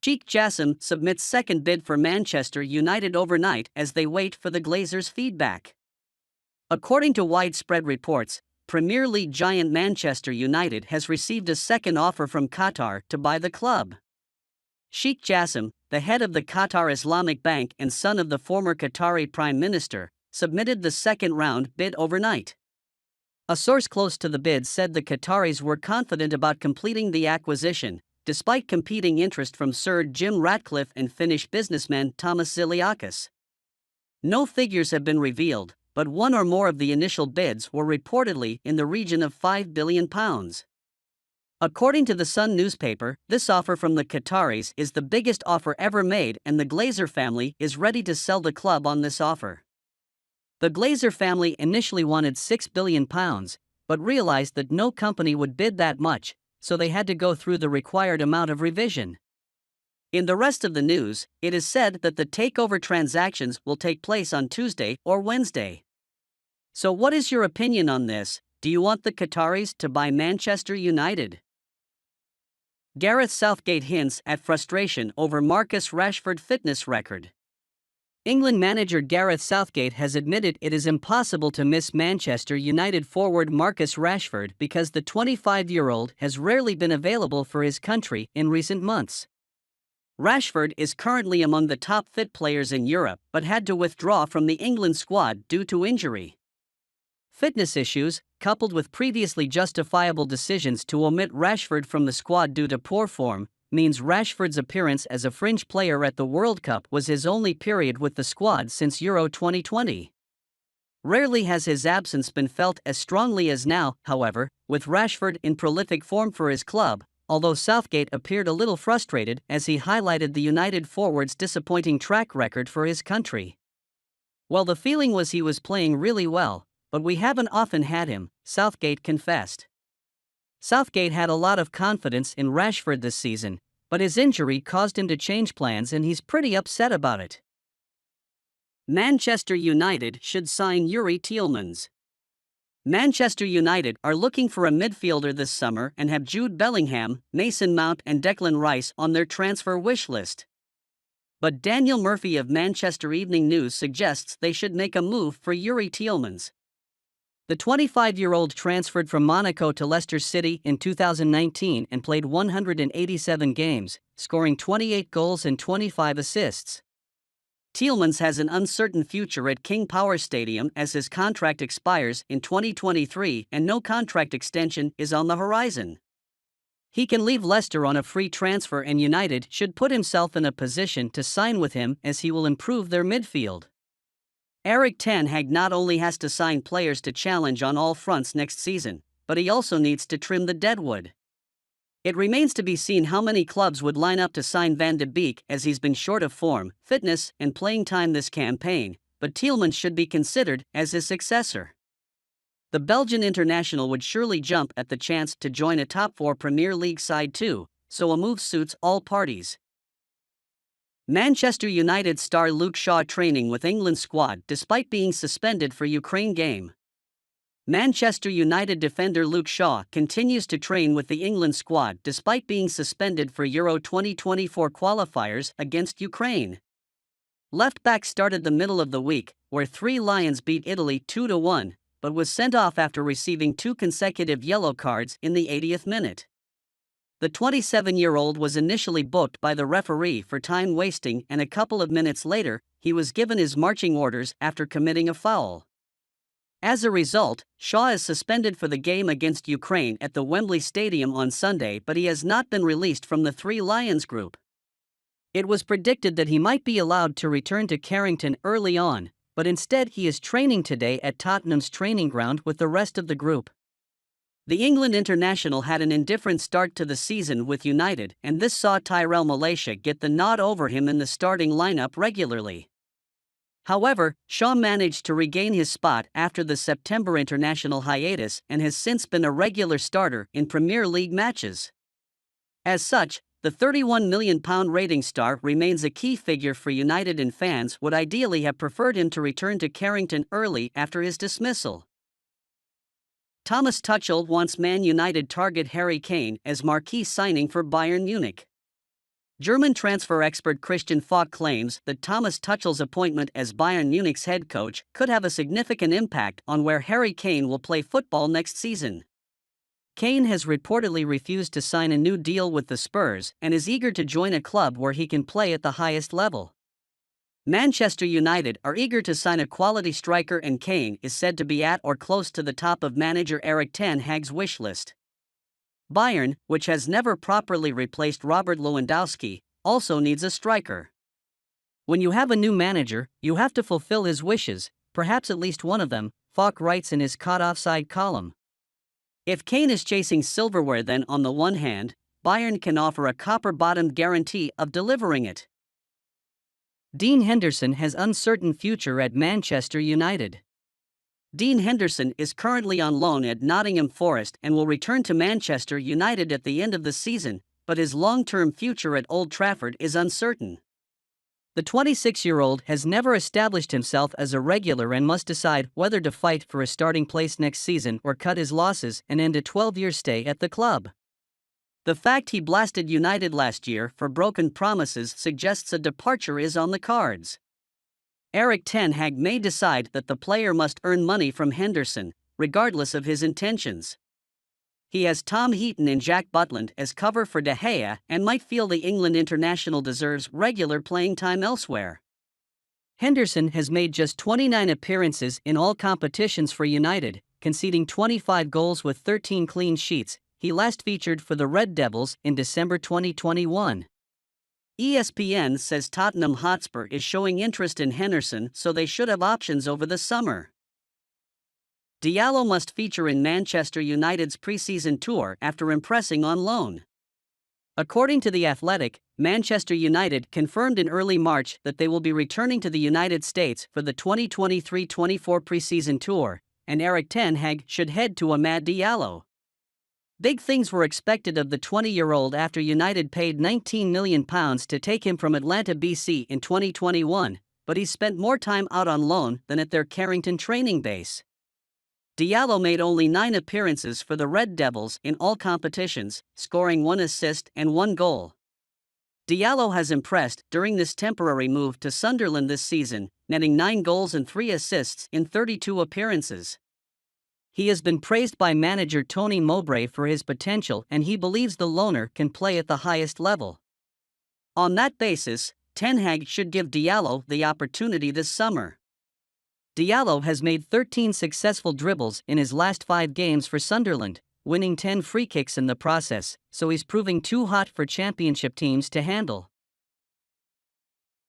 Sheikh Jassim submits second bid for Manchester United overnight as they wait for the Glazers' feedback. According to widespread reports, Premier League giant Manchester United has received a second offer from Qatar to buy the club. Sheikh Jassim, the head of the Qatar Islamic Bank and son of the former Qatari Prime Minister, submitted the second-round bid overnight. A source close to the bid said the Qataris were confident about completing the acquisition, despite competing interest from Sir Jim Ratcliffe and Finnish businessman Thomas Ziliakis. No figures have been revealed, but one or more of the initial bids were reportedly in the region of £5 billion. According to the Sun newspaper, this offer from the Qataris is the biggest offer ever made, and the Glazer family is ready to sell the club on this offer. The Glazer family initially wanted £6 billion, but realized that no company would bid that much, so they had to go through the required amount of revision. In the rest of the news, it is said that the takeover transactions will take place on Tuesday or Wednesday. So what is your opinion on this? Do you want the Qataris to buy Manchester United? Gareth Southgate hints at frustration over Marcus Rashford fitness record. England manager Gareth Southgate has admitted it is impossible to miss Manchester United forward Marcus Rashford because the 25-year-old has rarely been available for his country in recent months. Rashford is currently among the top fit players in Europe but had to withdraw from the England squad due to injury. Fitness issues, coupled with previously justifiable decisions to omit Rashford from the squad due to poor form, means Rashford's appearance as a fringe player at the World Cup was his only period with the squad since Euro 2020. Rarely has his absence been felt as strongly as now, however, with Rashford in prolific form for his club, although Southgate appeared a little frustrated as he highlighted the United forward's disappointing track record for his country. Well, the feeling was he was playing really well, but we haven't often had him, Southgate confessed. Southgate had a lot of confidence in Rashford this season, but his injury caused him to change plans and he's pretty upset about it. Manchester United should sign Youri Tillmans. Manchester United are looking for a midfielder this summer and have Jude Bellingham, Mason Mount and Declan Rice on their transfer wish list. But Daniel Murphy of Manchester Evening News suggests they should make a move for Youri Tillmans. The 25-year-old transferred from Monaco to Leicester City in 2019 and played 187 games, scoring 28 goals and 25 assists. Tillmans has an uncertain future at King Power Stadium as his contract expires in 2023 and no contract extension is on the horizon. He can leave Leicester on a free transfer and United should put himself in a position to sign with him as he will improve their midfield. Erik ten Hag not only has to sign players to challenge on all fronts next season, but he also needs to trim the deadwood. It remains to be seen how many clubs would line up to sign Van de Beek as he's been short of form, fitness and playing time this campaign, but Tillmans should be considered as his successor. The Belgian international would surely jump at the chance to join a top-4 Premier League side too, so a move suits all parties. Manchester United star Luke Shaw training with England squad despite being suspended for Ukraine game. Manchester United defender Luke Shaw continues to train with the England squad despite being suspended for Euro 2024 qualifiers against Ukraine. Left-back started the middle of the week, where 3 Lions beat Italy 2-1, but was sent off after receiving 2 consecutive yellow cards in the 80th minute. The 27-year-old was initially booked by the referee for time wasting and a couple of minutes later, he was given his marching orders after committing a foul. As a result, Shaw is suspended for the game against Ukraine at the Wembley Stadium on Sunday, but he has not been released from the 3 Lions group. It was predicted that he might be allowed to return to Carrington early on, but instead he is training today at Tottenham's training ground with the rest of the group. The England international had an indifferent start to the season with United, and this saw Tyrell Malacia get the nod over him in the starting lineup regularly. However, Shaw managed to regain his spot after the September international hiatus and has since been a regular starter in Premier League matches. As such, the £31 million rating star remains a key figure for United, and fans would ideally have preferred him to return to Carrington early after his dismissal. Thomas Tuchel wants Man United target Harry Kane as marquee signing for Bayern Munich. German transfer expert Christian Falk claims that Thomas Tuchel's appointment as Bayern Munich's head coach could have a significant impact on where Harry Kane will play football next season. Kane has reportedly refused to sign a new deal with the Spurs and is eager to join a club where he can play at the highest level. Manchester United are eager to sign a quality striker, and Kane is said to be at or close to the top of manager Erik ten Hag's wish list. Bayern, which has never properly replaced Robert Lewandowski, also needs a striker. When you have a new manager, you have to fulfill his wishes, perhaps at least one of them, Falk writes in his Caught Offside column. If Kane is chasing silverware, then on the one hand, Bayern can offer a copper-bottomed guarantee of delivering it. Dean Henderson has uncertain future at Manchester United. Dean Henderson is currently on loan at Nottingham Forest and will return to Manchester United at the end of the season, but his long-term future at Old Trafford is uncertain. The 26-year-old has never established himself as a regular and must decide whether to fight for a starting place next season or cut his losses and end a 12-year stay at the club. The fact he blasted United last year for broken promises suggests a departure is on the cards. Erik ten Hag may decide that the player must earn money from Henderson, regardless of his intentions. He has Tom Heaton and Jack Butland as cover for De Gea and might feel the England international deserves regular playing time elsewhere. Henderson has made just 29 appearances in all competitions for United, conceding 25 goals with 13 clean sheets. He last featured for the Red Devils in December 2021. ESPN says Tottenham Hotspur is showing interest in Henderson, so they should have options over the summer. Diallo must feature in Manchester United's preseason tour after impressing on loan. According to The Athletic, Manchester United confirmed in early March that they will be returning to the United States for the 2023-24 preseason tour, and Erik ten Hag should head to Amad Diallo. Big things were expected of the 20-year-old after United paid £19 million to take him from Atlanta BC in 2021, but he's spent more time out on loan than at their Carrington training base. Diallo made only 9 appearances for the Red Devils in all competitions, scoring 1 assist and 1 goal. Diallo has impressed during this temporary move to Sunderland this season, netting 9 goals and 3 assists in 32 appearances. He has been praised by manager Tony Mowbray for his potential, and he believes the loaner can play at the highest level. On that basis, ten Hag should give Diallo the opportunity this summer. Diallo has made 13 successful dribbles in his last 5 games for Sunderland, winning 10 free kicks in the process, so he's proving too hot for championship teams to handle.